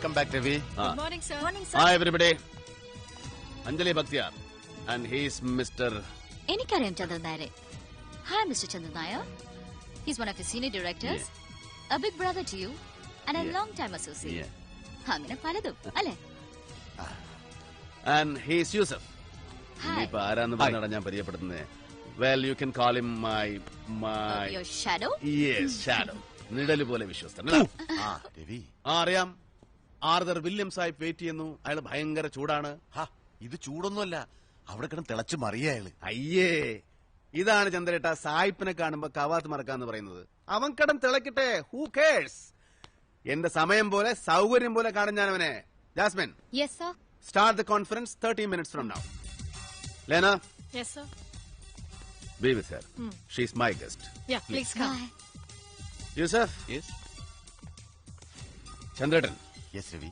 Welcome back, Ravi. Good morning, sir. Morning, sir. Hi, everybody. Anjali Bhaktiyar. And he's Mr. എനിക്കറിയാം ചന്ദ്രൻ നായരെ. Hi, Mr. Chandran Nair. He's one of your senior directors, a big brother to you, and a long-time associate. അങ്ങനെ പലതും അല്ലേ? And he's Yusuf. Hi. ഇപ്പൊ ആരാന്ന് പറഞ്ഞാണ് ഞാൻ പരിചയപ്പെടുത്തുന്നത്. Well, you can call him my... Your shadow? Yes, shadow. നിഴല് പോലെ വിശ്വസ്തൻ. രവി. അറിയാം. ആർതർ വില്യം സാഹിബ് വെയിറ്റ് ചെയ്യുന്നു. അയാൾ ഭയങ്കര ചൂടാണ്. ഇത് ചൂടൊന്നുമല്ല, അവിടെ കിടന്ന് തിളച്ചു മറിയ അയാള്. അയ്യേ, ഇതാണ് ചന്ദ്രേട്ട സായിപ്പിനെ കാണുമ്പോ കവാത്ത് മറക്കാന്ന് പറയുന്നത്. അവൻ കടം തിളക്കട്ടെ, ഹൂ കേഴ്സ്. എന്റെ സമയം പോലെ സൗകര്യം പോലെ കാണും ഞാൻ അവനെ. Jasmine, Yes, sir. start the conference 30 minutes from now. Lena, Yes, sir. be with her. She's my guest. Yeah, please come. Bye. Yusuf, Yes. Chandratan, Yes, Ravi.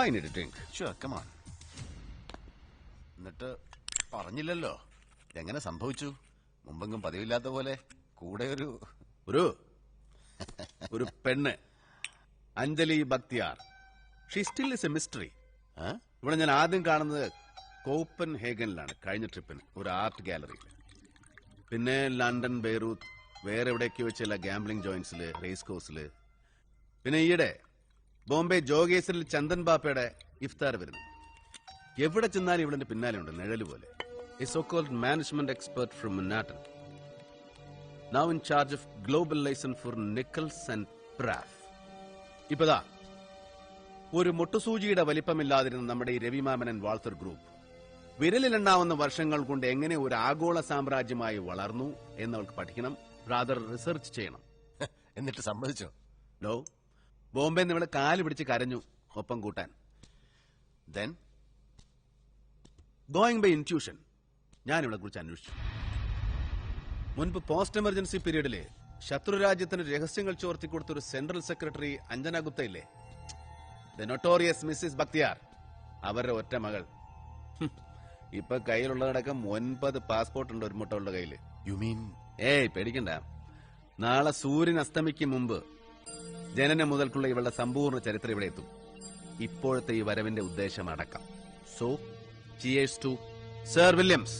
I need a drink. Sure, come on. എന്നിട്ട് പറഞ്ഞില്ലല്ലോ എങ്ങനെ സംഭവിച്ചു? മുമ്പെങ്കും പതിവില്ലാത്ത പോലെ കൂടെ ഒരു പെണ്ണ്, Anjali Bakhtiyar. She still is A mystery. ഇവിടെ ഞാൻ ആദ്യം കാണുന്നത് കോപ്പൻ ഹേഗനിലാണ്, കഴിഞ്ഞ ട്രിപ്പിന് ഒരു ആർട്ട് ഗാലറിയിൽ. പിന്നെ ലണ്ടൻ, ബെയ്റൂത്ത്, വേറെ എവിടെയൊക്കെയോ ചില ഗാംബ്ലിംഗ് ജോയിന്റ്സില്, റേസ് കോഴ്സില്. പിന്നെ ഈയിടെ ബോംബെ ജോഗേശ്വരിൽ ചന്ദൻ ബാപ്പയുടെ ഇഫ്താർ വരുന്നു. എവിടെ ചെന്നാലും ഇവിടെ പിന്നാലെ ഉണ്ട്, നിഴല് പോലെ. A so cold management expert from Mannattan, now in charge of global license for Nichols and Pratt. ഇപ്പതാ ഒരു മുട്ടുസൂചിയുടെ വലിപ്പമില്ലാതിരുന്ന നമ്മുടെ ഈ രവിമാമനൻ വാൾത്തർ ഗ്രൂപ്പ് വിരലിലെണ്ണാവുന്ന വർഷങ്ങൾ കൊണ്ട് എങ്ങനെ ഒരു ആഗോള സാമ്രാജ്യമായി വളർന്നു എന്നവൾക്ക് പഠിക്കണം, റാദർ റിസർച്ച് ചെയ്യണം. എന്നിട്ട് സമ്മതിച്ചോ? നോ, ബോംബെ ഇവിടെ കാല് പിടിച്ച് കരഞ്ഞു ഒപ്പം കൂട്ടാൻ. Then ഗോയിങ് ബൈ ഇൻറ്റ്യൂഷൻ ഞാൻ ഇവിടെ കുറിച്ച് അന്വേഷിച്ചു. മുൻപ് പോസ്റ്റ് എമർജൻസി പീരീഡില് ശത്രുരാജ്യത്തിന് രഹസ്യങ്ങൾ ചോർത്തിക്കൊടുത്തൊരു സെൻട്രൽ സെക്രട്ടറി അഞ്ജന ഗുപ്ത ഇല്ലേ, ദ നൊട്ടോറിയസ് മിസ്സിസ് ബക്തിയാർ, അവരുടെ ഒറ്റ മകൾ. ഇപ്പൊ കയ്യിലുള്ളതടക്കം 9 പാസ്പോർട്ട് ഉണ്ട് ഒരു മുട്ടകളുടെ കയ്യില്. You mean? ഏയ് പേടിക്കണ്ട, നാളെ സൂര്യൻ അസ്തമിക്കും മുമ്പ് ജനനം മുതൽക്കുള്ള ഇവളുടെ സമ്പൂർണ്ണ ചരിത്രം ഇവിടെ എത്തും, ഇപ്പോഴത്തെ ഈ വരവിന്റെ ഉദ്ദേശം അടക്കം. So cheers to sir Williams.